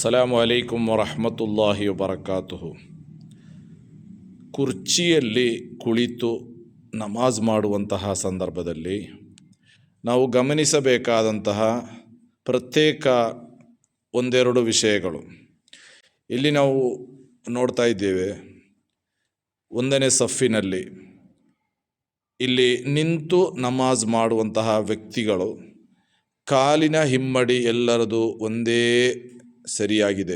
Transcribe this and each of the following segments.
ಅಸ್ಸಲಾಮು ಅಲೈಕುಂ ವರಹಮತುಲ್ಲಾಹಿ ವಬರಕಾತುಹು. ಕುರ್ಚಿಯಲ್ಲಿ ಕುಳಿತು ನಮಾಜ್ ಮಾಡುವಂತಹ ಸಂದರ್ಭದಲ್ಲಿ ನಾವು ಗಮನಿಸಬೇಕಾದಂತಹ ಪ್ರತ್ಯೇಕ ಒಂದೆರಡು ವಿಷಯಗಳು ಇಲ್ಲಿ ನಾವು ನೋಡ್ತಾ ಇದ್ದೇವೆ. ಒಂದನೇ ಸಫಿನಲ್ಲಿ ಇಲ್ಲಿ ನಿಂತು ನಮಾಜ್ ಮಾಡುವಂತಹ ವ್ಯಕ್ತಿಗಳು ಕಾಲಿನ ಹಿಮ್ಮಡಿ ಎಲ್ಲರದು ಒಂದೇ ಸರಿಯಾಗಿದೆ,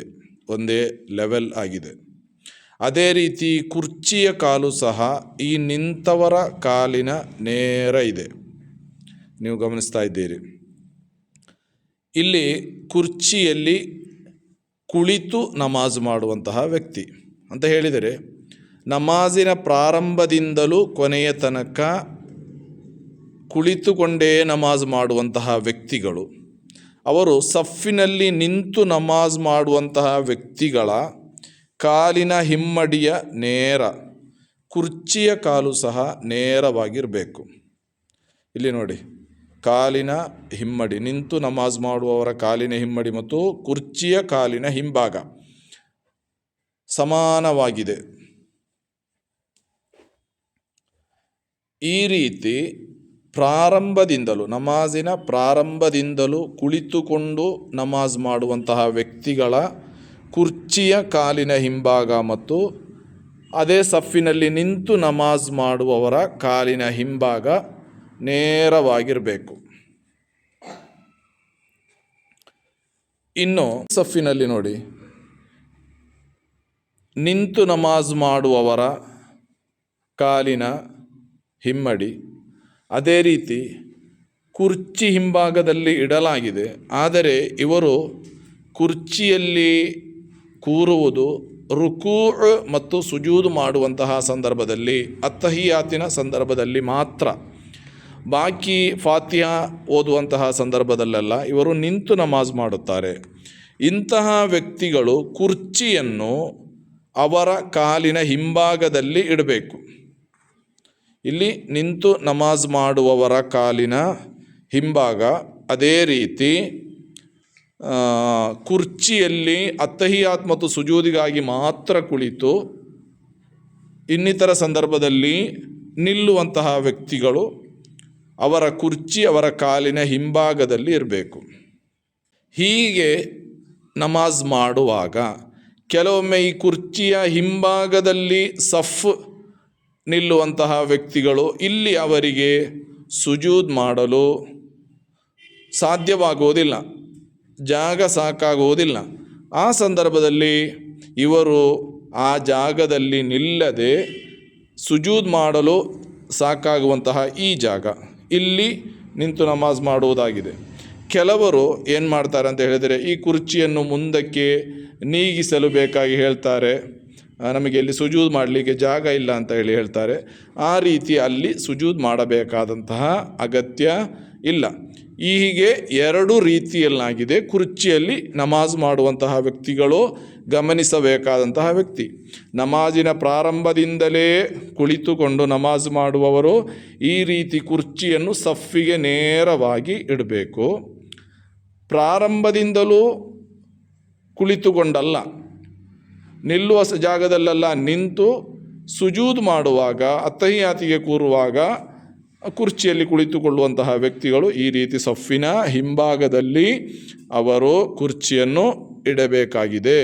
ಒಂದೇ ಲೆವೆಲ್ ಆಗಿದೆ. ಅದೇ ರೀತಿ ಕುರ್ಚಿಯ ಕಾಲು ಸಹ ಈ ನಿಂತವರ ಕಾಲಿನ ನೇರ ಇದೆ, ನೀವು ಗಮನಿಸ್ತಾ ಇದ್ದೀರಿ. ಇಲ್ಲಿ ಕುರ್ಚಿಯಲ್ಲಿ ಕುಳಿತು ನಮಾಜ್ ಮಾಡುವಂತಹ ವ್ಯಕ್ತಿ ಅಂತ ಹೇಳಿದರೆ ನಮಾಜಿನ ಪ್ರಾರಂಭದಿಂದಲೂ ಕೊನೆಯ ತನಕ ಕುಳಿತುಕೊಂಡೇ ನಮಾಜ್ ಮಾಡುವಂತಹ ವ್ಯಕ್ತಿಗಳು, ಅವರು ಸಫಿನಲ್ಲಿ ನಿಂತು ನಮಾಜ್ ಮಾಡುವಂತಹ ವ್ಯಕ್ತಿಗಳ ಕಾಲಿನ ಹಿಮ್ಮಡಿಯ ನೇರ, ಕುರ್ಚಿಯ ಕಾಲು ಸಹ ನೇರವಾಗಿರಬೇಕು. ಇಲ್ಲಿ ನೋಡಿ, ಕಾಲಿನ ಹಿಮ್ಮಡಿ, ನಿಂತು ನಮಾಜ್ ಮಾಡುವವರ ಕಾಲಿನ ಹಿಮ್ಮಡಿ ಮತ್ತು ಕುರ್ಚಿಯ ಕಾಲಿನ ಹಿಂಭಾಗ ಸಮಾನವಾಗಿದೆ. ಈ ರೀತಿ ಪ್ರಾರಂಭದಿಂದಲೂ, ನಮಾಜಿನ ಪ್ರಾರಂಭದಿಂದಲೂ ಕುಳಿತುಕೊಂಡು ನಮಾಜ್ ಮಾಡುವಂತಹ ವ್ಯಕ್ತಿಗಳ ಕುರ್ಚಿಯ ಕಾಲಿನ ಹಿಂಭಾಗ ಮತ್ತು ಅದೇ ಸಫಿನಲ್ಲಿ ನಿಂತು ನಮಾಜ್ ಮಾಡುವವರ ಕಾಲಿನ ಹಿಂಭಾಗ ನೇರವಾಗಿರಬೇಕು. ಇನ್ನು ಸಫಿನಲ್ಲಿ ನೋಡಿ, ನಿಂತು ನಮಾಜ್ ಮಾಡುವವರ ಕಾಲಿನ ಹಿಮ್ಮಡಿ ಅದೇ ರೀತಿ ಕುರ್ಚಿ ಹಿಂಭಾಗದಲ್ಲಿ ಇಡಲಾಗಿದೆ. ಆದರೆ ಇವರು ಕುರ್ಚಿಯಲ್ಲಿ ಕೂರುವುದು ರುಕೂ ಮತ್ತು ಸುಜೂದ್ ಮಾಡುವಂತಹ ಸಂದರ್ಭದಲ್ಲಿ, ಅತ್ತಹಿಯಾತಿನ ಸಂದರ್ಭದಲ್ಲಿ ಮಾತ್ರ. ಬಾಕಿ ಫಾತಿಹಾ ಓದುವಂತಹ ಸಂದರ್ಭದಲ್ಲೆಲ್ಲ ಇವರು ನಿಂತು ನಮಾಜ್ ಮಾಡುತ್ತಾರೆ. ಇಂತಹ ವ್ಯಕ್ತಿಗಳು ಕುರ್ಚಿಯನ್ನು ಅವರ ಕಾಲಿನ ಹಿಂಭಾಗದಲ್ಲಿ ಇಡಬೇಕು. ಇಲ್ಲಿ ನಿಂತು ನಮಾಜ್ ಮಾಡುವವರ ಕಾಲಿನ ಹಿಂಭಾಗ, ಅದೇ ರೀತಿ ಕುರ್ಚಿಯಲ್ಲಿ ಅತ್ತಹಿಯಾತ್ ಮತ್ತು ಸುಜೂದಿಗಾಗಿ ಮಾತ್ರ ಕುಳಿತು ಇನ್ನಿತರ ಸಂದರ್ಭದಲ್ಲಿ ನಿಲ್ಲುವಂತಹ ವ್ಯಕ್ತಿಗಳು ಅವರ ಕುರ್ಚಿ ಅವರ ಕಾಲಿನ ಹಿಂಭಾಗದಲ್ಲಿ ಇರಬೇಕು. ಹೀಗೆ ನಮಾಜ್ ಮಾಡುವಾಗ ಕೆಲವೊಮ್ಮೆ ಈ ಕುರ್ಚಿಯ ಹಿಂಭಾಗದಲ್ಲಿ ಸಫ್ ನಿಲ್ಲುವಂತಹ ವ್ಯಕ್ತಿಗಳು ಇಲ್ಲಿ ಅವರಿಗೆ ಸುಜೂದ್ ಮಾಡಲು ಸಾಧ್ಯವಾಗುವುದಿಲ್ಲ, ಜಾಗ ಸಾಕಾಗುವುದಿಲ್ಲ. ಆ ಸಂದರ್ಭದಲ್ಲಿ ಇವರು ಆ ಜಾಗದಲ್ಲಿ ನಿಲ್ಲದೆ ಸುಜೂದ್ ಮಾಡಲು ಸಾಕಾಗುವಂತಹ ಈ ಜಾಗ ಇಲ್ಲಿ ನಿಂತು ನಮಾಜ್ ಮಾಡುವುದಾಗಿದೆ. ಕೆಲವರು ಏನು ಮಾಡ್ತಾರೆ ಅಂತ ಹೇಳಿದರೆ, ಈ ಕುರ್ಚಿಯನ್ನು ಮುಂದಕ್ಕೆ ನೀಗಿಸಲು ಬೇಕಾಗಿ ಹೇಳ್ತಾರೆ, ನಮಗೆ ಇಲ್ಲಿ ಸುಜೂದ್ ಮಾಡಲಿಕ್ಕೆ ಜಾಗ ಇಲ್ಲ ಅಂತ ಹೇಳ್ತಾರೆ. ಆ ರೀತಿ ಅಲ್ಲಿ ಸುಜೂದ್ ಮಾಡಬೇಕಾದಂತಹ ಅಗತ್ಯ ಇಲ್ಲ. ಹೀಗೆ ಎರಡು ರೀತಿಯಲ್ಲಾಗಿದೆ ಕುರ್ಚಿಯಲ್ಲಿ ನಮಾಜ್ ಮಾಡುವಂತಹ ವ್ಯಕ್ತಿಗಳು ಗಮನಿಸಬೇಕಾದಂತಹ ವ್ಯಕ್ತಿ. ನಮಾಜಿನ ಪ್ರಾರಂಭದಿಂದಲೇ ಕುಳಿತುಕೊಂಡು ನಮಾಜ್ ಮಾಡುವವರು ಈ ರೀತಿ ಕುರ್ಚಿಯನ್ನು ಸಫಿಗೆ ನೇರವಾಗಿ ಇಡಬೇಕು. ಪ್ರಾರಂಭದಿಂದಲೂ ಕುಳಿತುಕೊಂಡಲ್ಲ, ನಿಲ್ಲುವ ಜಾಗದಲ್ಲೆಲ್ಲ ನಿಂತು ಸುಜೂದ್ ಮಾಡುವಾಗ, ಅತ್ತಹಿಯಾತಿಗೆ ಕೂರುವಾಗ ಕುರ್ಚಿಯಲ್ಲಿ ಕುಳಿತುಕೊಳ್ಳುವಂತಹ ವ್ಯಕ್ತಿಗಳು ಈ ರೀತಿ ಸಫಿನ ಹಿಂಭಾಗದಲ್ಲಿ ಅವರು ಕುರ್ಚಿಯನ್ನು ಇಡಬೇಕಾಗಿದೆ.